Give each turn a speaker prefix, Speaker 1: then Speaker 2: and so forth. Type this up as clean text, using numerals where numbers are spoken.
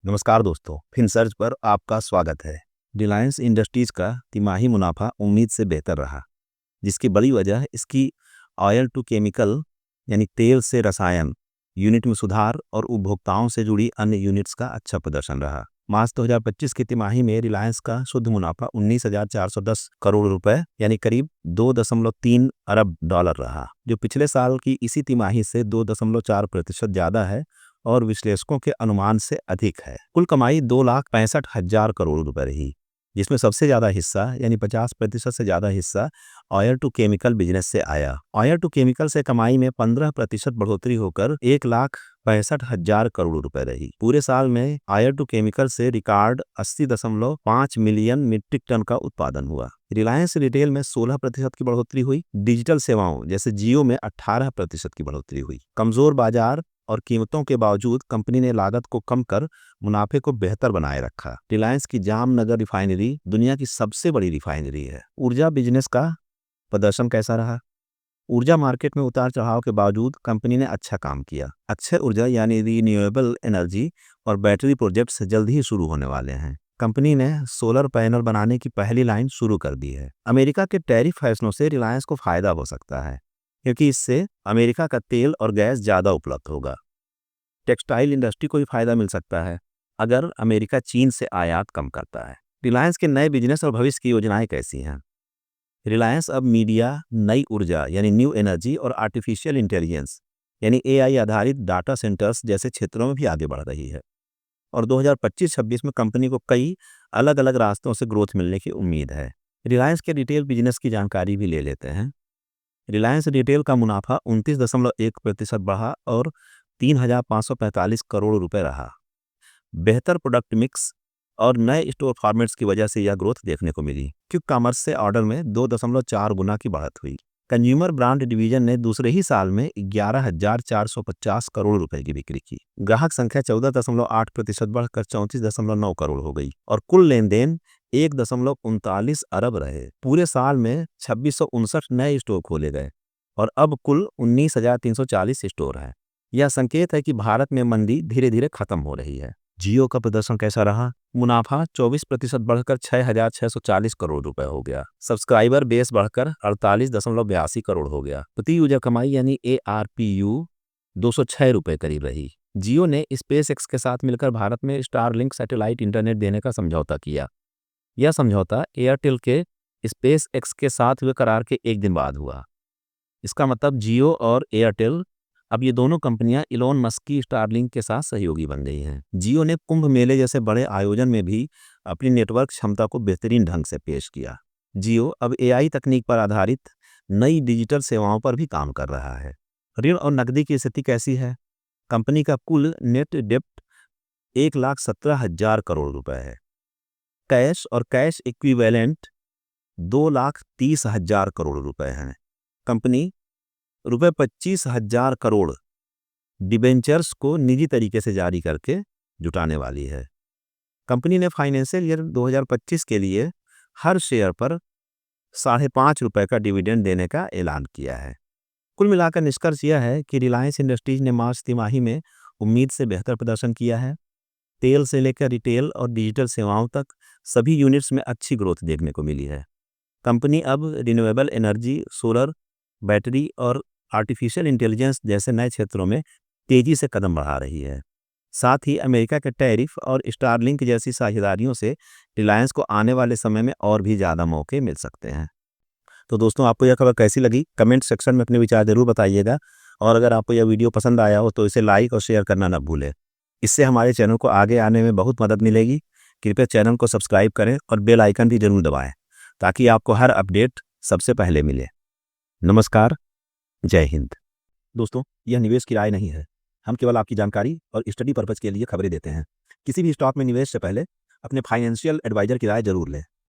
Speaker 1: नमस्कार दोस्तों, फिनसर्च पर आपका स्वागत है। रिलायंस इंडस्ट्रीज का तिमाही मुनाफा उम्मीद से बेहतर रहा, जिसकी बड़ी वजह इसकी ऑयल टू केमिकल यानी तेल से रसायन यूनिट में सुधार और उपभोक्ताओं से जुड़ी अन्य यूनिट्स का अच्छा प्रदर्शन रहा। मार्च 2025 की तिमाही में रिलायंस का शुद्ध मुनाफा 19,410 करोड़ रुपए यानी करीब 2.3 अरब डॉलर रहा, जो पिछले साल की इसी तिमाही से 2.4% ज़्यादा है और विश्लेषकों के अनुमान से अधिक है। कुल कमाई 2,65,000 करोड़ रुपए रही, जिसमें सबसे ज़्यादा हिस्सा यानी 50% से ज़्यादा हिस्सा ऑयल टू केमिकल बिजनेस से आया। ऑयल टू केमिकल से कमाई में 15% बढ़ोतरी होकर 1,65,000 करोड़ रुपए रही। पूरे साल में ऑयल टू केमिकल से रिकॉर्ड 80.5 मिलियन मीट्रिक टन का उत्पादन हुआ। रिलायंस रिटेल में 16% की बढ़ोतरी हुई। डिजिटल सेवाओं जैसे जियो में 18% की बढ़ोतरी हुई। कमजोर बाजार और कीमतों के बावजूद कंपनी ने लागत को कम कर मुनाफे को बेहतर बनाए रखा। रिलायंस की जामनगर रिफाइनरी दुनिया की सबसे बड़ी रिफाइनरी है। ऊर्जा बिजनेस का प्रदर्शन कैसा रहा? ऊर्जा मार्केट में उतार चढ़ाव के बावजूद कंपनी ने अच्छा काम किया। अक्षय ऊर्जा यानी रिन्यूएबल एनर्जी और बैटरी प्रोजेक्ट्स जल्द ही शुरू होने वाले हैं। कंपनी ने सोलर पैनल बनाने की पहली लाइन शुरू कर दी है। अमेरिका के टैरिफ फैसलों से रिलायंस को फायदा हो सकता है, क्योंकि इससे अमेरिका का तेल और गैस ज़्यादा उपलब्ध होगा। टेक्सटाइल इंडस्ट्री को भी फायदा मिल सकता है अगर अमेरिका चीन से आयात कम करता है। रिलायंस के नए बिजनेस और भविष्य की योजनाएं कैसी हैं? रिलायंस अब मीडिया, नई ऊर्जा यानी न्यू एनर्जी और आर्टिफिशियल इंटेलिजेंस यानी एआई आधारित डाटा सेंटर्स जैसे क्षेत्रों में भी आगे बढ़ रही है और 2025-26 में कंपनी को कई अलग अलग रास्तों से ग्रोथ मिलने की उम्मीद है। रिलायंस के रिटेल बिजनेस की जानकारी भी ले लेते हैं। रिलायंस रिटेल का मुनाफा 29.1% बढ़ा और 3,545 करोड़ रुपए रहा। बेहतर प्रोडक्ट मिक्स और नए स्टोर फॉर्मेट्स की वजह से यह ग्रोथ देखने को मिली। क्विक कॉमर्स से ऑर्डर में 2.4 गुना की बढ़त हुई। कंज्यूमर ब्रांड डिवीजन ने दूसरे ही साल में 11,450 करोड़ रुपए की बिक्री की। ग्राहक संख्या 14.8% बढ़कर 34.9 करोड़ हो गई और कुल लेन देन 1.39 अरब रहे। पूरे साल में 2659 नए स्टोर खोले गए और अब कुल 19,340 स्टोर हैं। यह संकेत है कि भारत में मंदी धीरे धीरे खत्म हो रही है। जियो का प्रदर्शन कैसा रहा? मुनाफा 24% बढ़कर 6,640 करोड़ रुपए हो गया। सब्सक्राइबर बेस बढ़कर 48.82 करोड़ हो गया। प्रति यूजर कमाई यानी ARPU 206 रुपए करीब रही। जियो ने स्पेस एक्स के साथ मिलकर भारत में स्टारलिंक सैटेलाइट इंटरनेट देने का समझौता किया। यह समझौता एयरटेल के स्पेस एक्स के साथ हुए करार के एक दिन बाद हुआ। इसका मतलब जियो और एयरटेल अब ये दोनों कंपनियां इलोन मस्क की स्टारलिंक के साथ सहयोगी बन गई हैं। जियो ने कुंभ मेले जैसे बड़े आयोजन में भी अपनी नेटवर्क क्षमता को बेहतरीन ढंग से पेश किया। जियो अब AI तकनीक पर आधारित नई डिजिटल सेवाओं पर भी काम कर रहा है। ऋण और नकदी की स्थिति कैसी है? कंपनी का कुल नेट डेप्ट 1,17,000 करोड़ रुपए है। कैश और कैश इक्विवेलेंट 2,30,000 करोड़ रुपए हैं। कंपनी रुपए 25,000 करोड़ डिबेंचर्स को निजी तरीके से जारी करके जुटाने वाली है। कंपनी ने फाइनेंशियल ईयर 2025 के लिए हर शेयर पर 5.5 रुपए का डिविडेंड देने का ऐलान किया है। कुल मिलाकर निष्कर्ष यह है कि रिलायंस इंडस्ट्रीज ने मार्च तिमाही में उम्मीद से बेहतर प्रदर्शन किया है। तेल से लेकर रिटेल और डिजिटल सेवाओं तक सभी यूनिट्स में अच्छी ग्रोथ देखने को मिली है। कंपनी अब रिन्यूएबल एनर्जी, सोलर, बैटरी और आर्टिफिशियल इंटेलिजेंस जैसे नए क्षेत्रों में तेजी से कदम बढ़ा रही है। साथ ही अमेरिका के टैरिफ और स्टारलिंक जैसी साझेदारियों से रिलायंस को आने वाले समय में और भी ज़्यादा मौके मिल सकते हैं। तो दोस्तों, आपको यह खबर कैसी लगी? कमेंट सेक्शन में अपने विचार जरूर बताइएगा और अगर आपको यह वीडियो पसंद आया हो तो इसे लाइक और शेयर करना न भूलें। इससे हमारे चैनल को आगे आने में बहुत मदद मिलेगी। कृपया चैनल को सब्सक्राइब करें और बेल आइकन भी जरूर दबाएं ताकि आपको हर अपडेट सबसे पहले मिले। नमस्कार, जय हिंद। दोस्तों, यह निवेश की राय नहीं है। हम केवल आपकी जानकारी और स्टडी पर्पज के लिए खबरें देते हैं। किसी भी स्टॉक में निवेश से पहले अपने फाइनेंशियल एडवाइजर की राय जरूर लें।